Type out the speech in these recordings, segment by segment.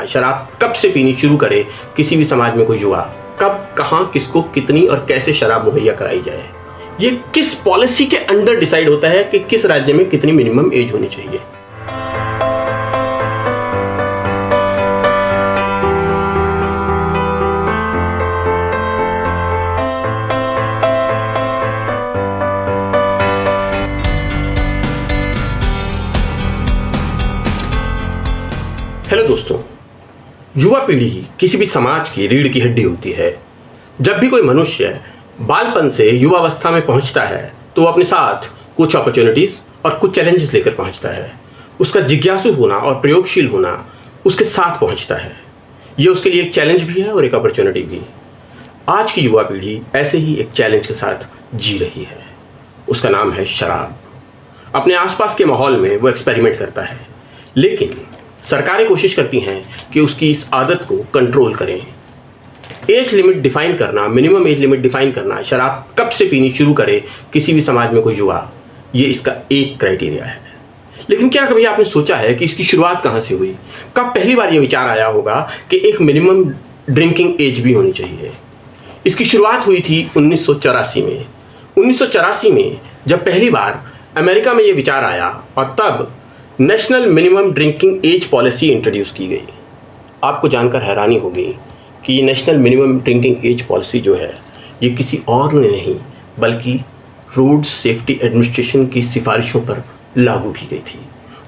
शराब कब से पीनी शुरू करे किसी भी समाज में कोई युवा, कब, कहाँ, किसको, कितनी और कैसे शराब मुहैया कराई जाए, ये किस पॉलिसी के अंडर डिसाइड होता है कि किस राज्य में कितनी मिनिमम एज होनी चाहिए। हेलो दोस्तों, युवा पीढ़ी किसी भी समाज की रीढ़ की हड्डी होती है। जब भी कोई मनुष्य बालपन से युवावस्था में पहुंचता है तो वो अपने साथ कुछ अपॉर्चुनिटीज़ और कुछ चैलेंजेस लेकर पहुंचता है। उसका जिज्ञासु होना और प्रयोगशील होना उसके साथ पहुंचता है। ये उसके लिए एक चैलेंज भी है और एक अपॉर्चुनिटी भी। आज की युवा पीढ़ी ऐसे ही एक चैलेंज के साथ जी रही है। उसका नाम है शराब। अपने आसपास के माहौल में वो एक्सपेरिमेंट करता है, लेकिन सरकारें कोशिश करती हैं कि उसकी इस आदत को कंट्रोल करें। एज लिमिट डिफाइन करना, मिनिमम एज लिमिट डिफाइन करना, शराब कब से पीनी शुरू करे किसी भी समाज में कोई युवा, ये इसका एक क्राइटेरिया है। लेकिन क्या कभी आपने सोचा है कि इसकी शुरुआत कहाँ से हुई? कब पहली बार ये विचार आया होगा कि एक मिनिमम ड्रिंकिंग एज भी होनी चाहिए? इसकी शुरुआत हुई थी 1984 में। 1984 में जब पहली बार अमेरिका में ये विचार आया और तब national minimum drinking age policy introduce की गई। आपको जानकर हैरानी होगी कि ये national minimum drinking age policy जो है ये किसी और ने नहीं बल्कि रोड सेफ्टी एडमिनिस्ट्रेशन की सिफारिशों पर लागू की गई थी।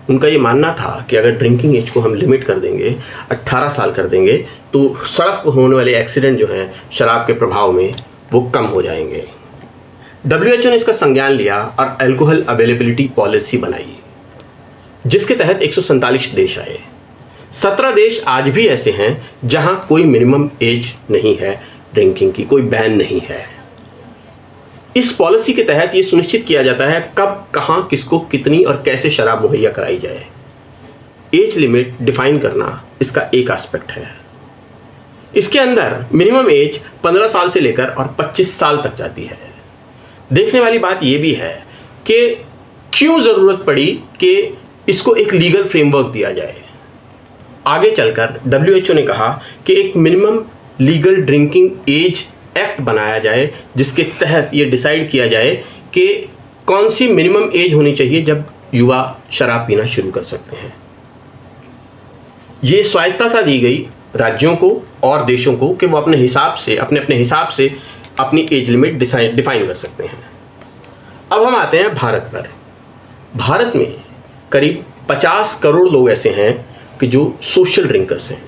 उनका ये मानना था कि अगर ड्रिंकिंग एज को हम लिमिट कर देंगे, 18 साल कर देंगे, तो सड़क पर होने वाले एक्सीडेंट जो हैं शराब के प्रभाव में वो कम हो जाएंगे। WHO ने इसका संज्ञान लिया और अल्कोहल अवेलेबिलिटी पॉलिसी बनाई, जिसके तहत 147 देश आए। 17 देश आज भी ऐसे हैं जहां कोई मिनिमम एज नहीं है ड्रिंकिंग की, कोई बैन नहीं है। इस पॉलिसी के तहत ये सुनिश्चित किया जाता है कब, कहां, किसको, कितनी और कैसे शराब मुहैया कराई जाए। एज लिमिट डिफाइन करना इसका एक एस्पेक्ट है। इसके अंदर मिनिमम एज 15 साल से लेकर और 25 साल तक जाती है। देखने वाली बात यह भी है कि क्यों ज़रूरत पड़ी कि इसको एक लीगल फ्रेमवर्क दिया जाए। आगे चलकर WHO ने कहा कि एक minimum legal drinking age act बनाया जाए, जिसके तहत ये डिसाइड किया जाए कि कौन सी मिनिमम एज होनी चाहिए जब युवा शराब पीना शुरू कर सकते हैं। ये स्वायत्तता दी गई राज्यों को और देशों को कि वो अपने हिसाब से अपनी एज लिमिट डिफाइन कर सकते हैं। अब हम आते हैं भारत पर। भारत में करीब 50 करोड़ लोग ऐसे हैं कि जो सोशल ड्रिंकर्स हैं।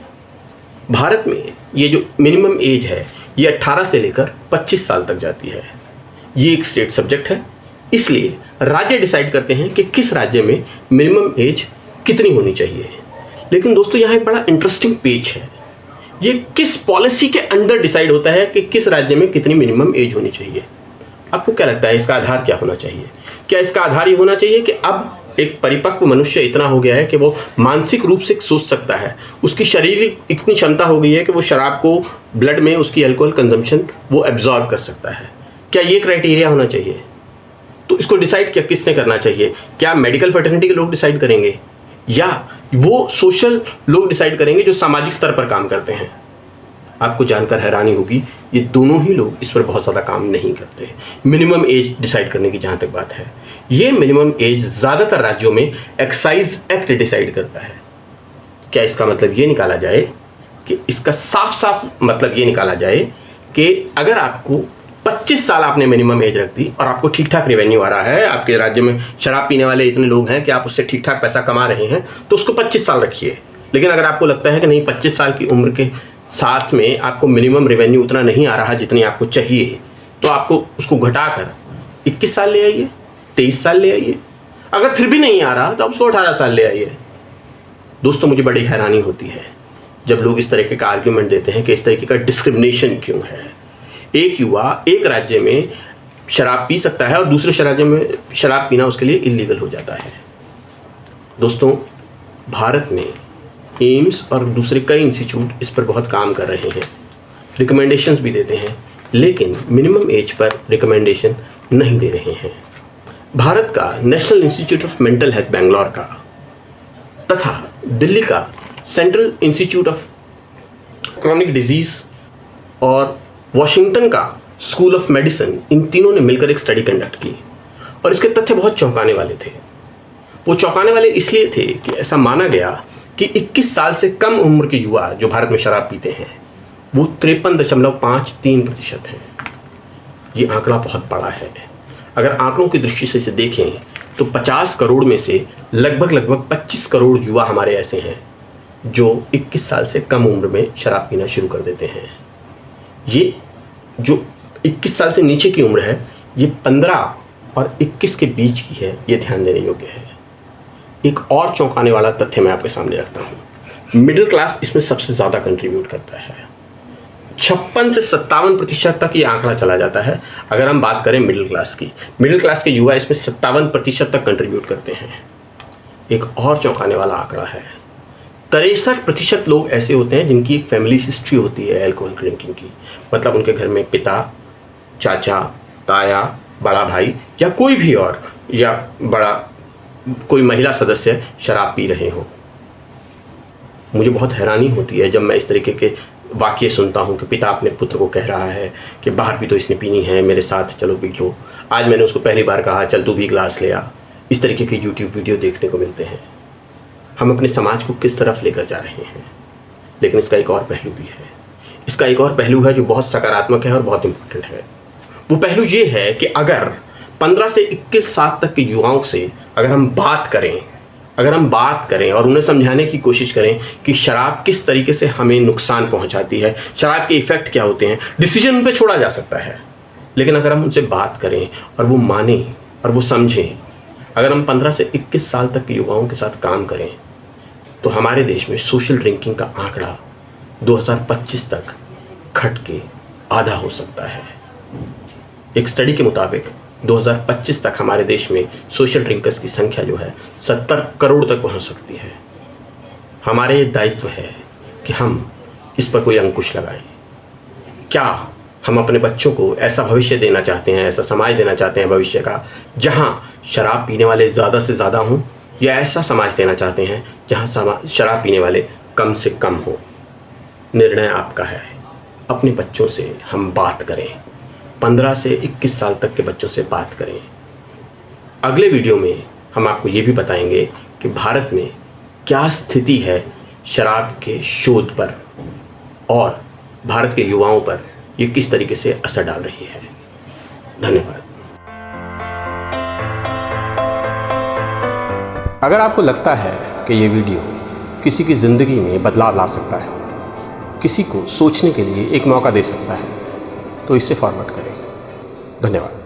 भारत में ये जो मिनिमम एज है ये 18 से लेकर 25 साल तक जाती है। ये एक स्टेट सब्जेक्ट है, इसलिए राज्य डिसाइड करते हैं कि किस राज्य में मिनिमम एज कितनी होनी चाहिए। लेकिन दोस्तों, यहाँ एक बड़ा इंटरेस्टिंग पेच है। ये किस पॉलिसी के अंडर डिसाइड होता है कि किस राज्य में कितनी मिनिमम एज होनी चाहिए? आपको क्या लगता है इसका आधार क्या होना चाहिए? क्या इसका आधार ये होना चाहिए कि अब एक परिपक्व मनुष्य इतना हो गया है कि वो मानसिक रूप से सोच सकता है, उसकी शारीरिक इतनी क्षमता हो गई है कि वो शराब को ब्लड में उसकी अल्कोहल कंजम्पशन वो एब्जॉर्ब कर सकता है? क्या ये क्राइटेरिया होना चाहिए? तो इसको डिसाइड क्या किसने करना चाहिए? क्या मेडिकल फर्टिलिटी के लोग डिसाइड करेंगे या वो सोशल लोग डिसाइड करेंगे जो सामाजिक स्तर पर काम करते हैं? आपको जानकर हैरानी होगी, ये दोनों ही लोग इस पर बहुत ज़्यादा काम नहीं करते। मिनिमम एज डिसाइड करने की जहाँ तक बात है, ये मिनिमम एज ज़्यादातर राज्यों में एक्साइज एक्ट डिसाइड करता है। क्या इसका मतलब ये निकाला जाए कि इसका साफ साफ मतलब ये निकाला जाए कि अगर आपको 25 साल आपने मिनिमम एज रख दी और आपको ठीक ठाक रेवेन्यू आ रहा है, आपके राज्य में शराब पीने वाले इतने लोग हैं कि आप उससे ठीक ठाक पैसा कमा रहे हैं, तो उसको 25 साल रखिए। लेकिन अगर आपको लगता है कि नहीं, 25 साल की उम्र के साथ में आपको मिनिमम रेवेन्यू उतना नहीं आ रहा जितनी आपको चाहिए, तो आपको उसको घटाकर 21 साल ले आइए, 23 साल ले आइए। अगर फिर भी नहीं आ रहा तो आप उसको 18 साल ले आइए। दोस्तों, मुझे बड़ी हैरानी होती है जब लोग इस तरीके का आर्ग्यूमेंट देते हैं कि इस तरीके का डिस्क्रिमिनेशन क्यों है। एक युवा एक राज्य में शराब पी सकता है और दूसरे राज्य में शराब पीना उसके लिए इलीगल हो जाता है। दोस्तों, भारत में एम्स और दूसरे कई इंस्टीट्यूट इस पर बहुत काम कर रहे हैं, रिकमेंडेशंस भी देते हैं, लेकिन मिनिमम एज पर रिकमेंडेशन नहीं दे रहे हैं। भारत का national institute of mental health Bangalore का तथा दिल्ली का central institute of chronic disease और वॉशिंगटन का स्कूल ऑफ मेडिसिन, इन तीनों ने मिलकर एक स्टडी कंडक्ट की और इसके तथ्य बहुत चौंकाने वाले थे। वो चौंकाने वाले इसलिए थे कि ऐसा माना गया कि 21 साल से कम उम्र के युवा जो भारत में शराब पीते हैं वो 53.53% हैं। ये आंकड़ा बहुत बड़ा है। अगर आंकड़ों की दृष्टि से इसे देखें तो 50 करोड़ में से लगभग 25 करोड़ युवा हमारे ऐसे हैं जो 21 साल से कम उम्र में शराब पीना शुरू कर देते हैं। ये जो 21 साल से नीचे की उम्र है ये 15 और 21 के बीच की है, ये ध्यान देने योग्य है। एक और चौंकाने वाला तथ्य मैं आपके सामने रखता हूँ। मिडिल क्लास इसमें सबसे ज़्यादा कंट्रीब्यूट करता है। 56 से 57% तक ये आंकड़ा चला जाता है। अगर हम बात करें मिडिल क्लास की, मिडिल क्लास के युवा इसमें 57% तक कंट्रीब्यूट करते हैं। एक और चौंकाने वाला आंकड़ा है, 63% लोग ऐसे होते हैं जिनकी एक फैमिली हिस्ट्री होती है अल्कोहल ड्रिंकिंग की। मतलब उनके घर में पिता, चाचा, ताया, बड़ा भाई या कोई भी और या बड़ा कोई महिला सदस्य शराब पी रहे हों। मुझे बहुत हैरानी होती है जब मैं इस तरीके के वाक्य सुनता हूँ कि पिता अपने पुत्र को कह रहा है कि बाहर भी तो इसने पीनी है, मेरे साथ चलो पी लो। आज मैंने उसको पहली बार कहा चल तू भी ग्लास ले आ। इस तरीके के यूट्यूब वीडियो देखने को मिलते हैं। हम अपने समाज को किस तरफ लेकर जा रहे हैं। लेकिन इसका एक और पहलू भी है। इसका एक और पहलू है जो बहुत सकारात्मक है और बहुत इम्पोर्टेंट है। वो पहलू ये है कि अगर 15 से 21 साल तक के युवाओं से अगर हम बात करें और उन्हें समझाने की कोशिश करें कि शराब किस तरीके से हमें नुकसान पहुंचाती है, शराब के इफ़ेक्ट क्या होते हैं, डिसीजन उन पे छोड़ा जा सकता है। लेकिन अगर हम उनसे बात करें और वो माने और वो समझें, अगर हम 15 से 21 साल तक के युवाओं के साथ काम करें तो हमारे देश में सोशल ड्रिंकिंग का आंकड़ा 2025 तक घट के आधा हो सकता है। एक स्टडी के मुताबिक 2025 तक हमारे देश में सोशल ड्रिंकर्स की संख्या जो है 70 करोड़ तक पहुंच सकती है। हमारे ये दायित्व है कि हम इस पर कोई अंकुश लगाएं। क्या हम अपने बच्चों को ऐसा भविष्य देना चाहते हैं, ऐसा समाज देना चाहते हैं भविष्य का जहां शराब पीने वाले ज़्यादा से ज़्यादा हों, या ऐसा समाज देना चाहते हैं जहां शराब पीने वाले कम से कम हों? निर्णय आपका है। अपने बच्चों से हम बात करें, 15 से 21 साल तक के बच्चों से बात करें। अगले वीडियो में हम आपको ये भी बताएंगे कि भारत में क्या स्थिति है शराब के शोध पर और भारत के युवाओं पर ये किस तरीके से असर डाल रही है। धन्यवाद। अगर आपको लगता है कि ये वीडियो किसी की ज़िंदगी में बदलाव ला सकता है, किसी को सोचने के लिए एक मौका दे सकता है, तो इसे फॉरवर्ड करें। धन्यवाद।